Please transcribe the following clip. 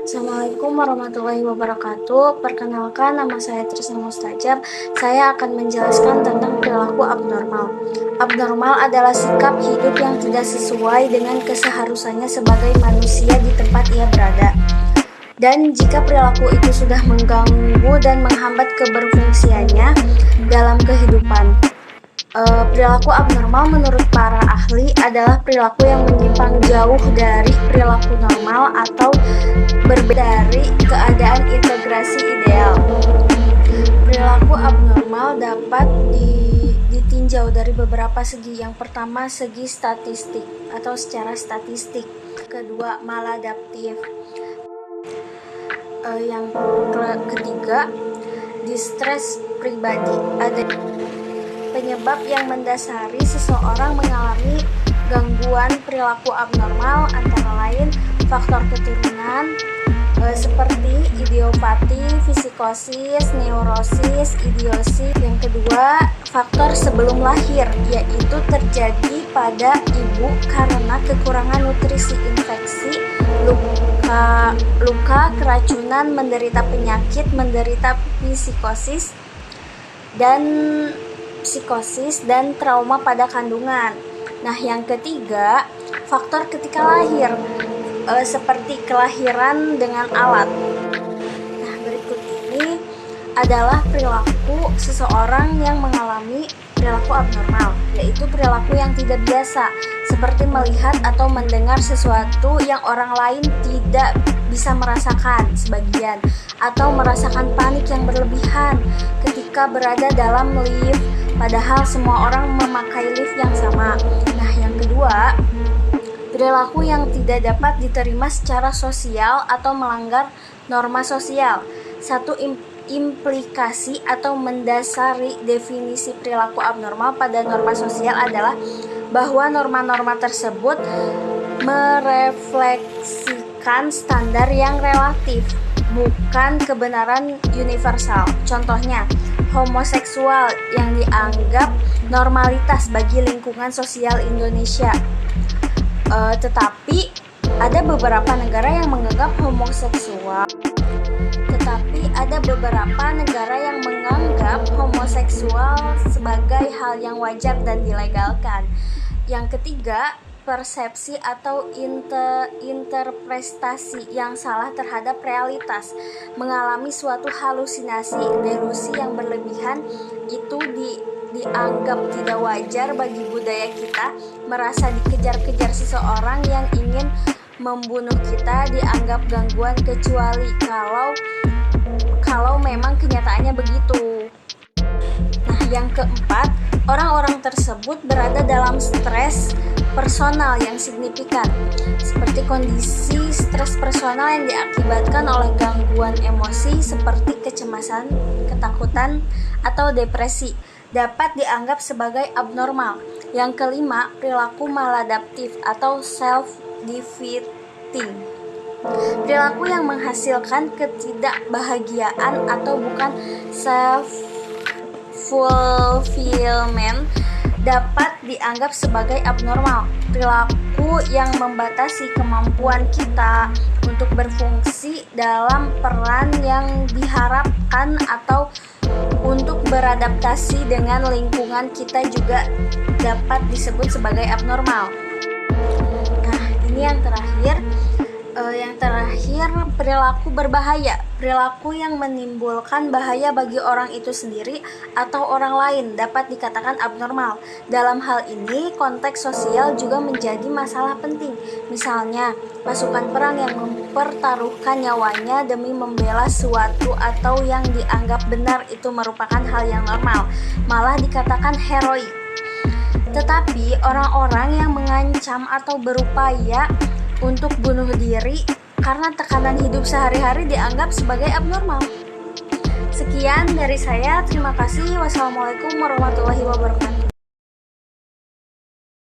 Assalamualaikum warahmatullahi wabarakatuh. Perkenalkan, nama saya Trisna Mustajab. Saya akan menjelaskan tentang perilaku abnormal. Abnormal adalah sikap hidup yang tidak sesuai dengan keseharusannya sebagai manusia di tempat ia berada. Dan jika perilaku itu sudah mengganggu dan menghambat keberfungsiannya dalam kehidupan. Perilaku abnormal menurut para ahli adalah perilaku yang menyimpang jauh dari perilaku normal atau berbeda dari keadaan integrasi ideal. Perilaku abnormal dapat ditinjau dari beberapa segi. Yang pertama, segi statistik atau secara statistik. Kedua, maladaptif. Yang ketiga, distres pribadi. Ada penyebab yang mendasari seseorang mengalami gangguan perilaku abnormal antara lain faktor keturunan seperti idiopati, psikosis, neurosis, idiosis. Yang kedua, faktor sebelum lahir, yaitu terjadi pada ibu karena kekurangan nutrisi, infeksi, luka, keracunan, menderita penyakit, menderita psikosis dan trauma pada kandungan. Nah, yang ketiga, faktor ketika lahir, seperti kelahiran dengan alat. Nah, berikut ini adalah perilaku seseorang yang mengalami perilaku abnormal, yaitu perilaku yang tidak biasa, seperti melihat atau mendengar sesuatu yang orang lain tidak bisa merasakan sebagian, atau merasakan panik yang berlebihan ketika berada dalam lift, padahal semua orang memakai lift yang sama. Nah, yang kedua, perilaku yang tidak dapat diterima secara sosial atau melanggar norma sosial. Satu implikasi atau mendasari definisi perilaku abnormal pada norma sosial adalah bahwa norma-norma tersebut merefleksikan standar yang relatif, bukan kebenaran universal. Contohnya, homoseksual yang dianggap normalitas bagi lingkungan sosial Indonesia. Tetapi ada beberapa negara yang menganggap homoseksual sebagai hal yang wajar dan dilegalkan. Yang ketiga, persepsi atau interpretasi yang salah terhadap realitas. Mengalami suatu halusinasi, delusi yang berlebihan itu dianggap tidak wajar bagi budaya kita. Merasa dikejar-kejar seseorang yang ingin membunuh kita dianggap gangguan, kecuali kalau memang kenyataannya begitu. Nah, yang keempat, orang-orang tersebut berada dalam stres personal yang signifikan, seperti kondisi stres personal yang diakibatkan oleh gangguan emosi seperti kecemasan, ketakutan, atau depresi, dapat dianggap sebagai abnormal. Yang kelima, perilaku maladaptif atau self-defeating. Perilaku yang menghasilkan ketidakbahagiaan atau bukan self-fulfillment dapat dianggap sebagai abnormal. Perilaku yang membatasi kemampuan kita untuk berfungsi dalam peran yang diharapkan atau untuk beradaptasi dengan lingkungan kita juga dapat disebut sebagai abnormal. Nah, ini yang terakhir. Perilaku berbahaya. Perilaku yang menimbulkan bahaya bagi orang itu sendiri atau orang lain dapat dikatakan abnormal. Dalam hal ini, konteks sosial juga menjadi masalah penting. Misalnya, pasukan perang yang mempertaruhkan nyawanya demi membela suatu atau yang dianggap benar itu merupakan hal yang normal, malah dikatakan heroik. Tetapi orang-orang yang mengancam atau berupaya untuk bunuh diri karena tekanan hidup sehari-hari dianggap sebagai abnormal. Sekian dari saya, terima kasih. Wassalamualaikum warahmatullahi wabarakatuh.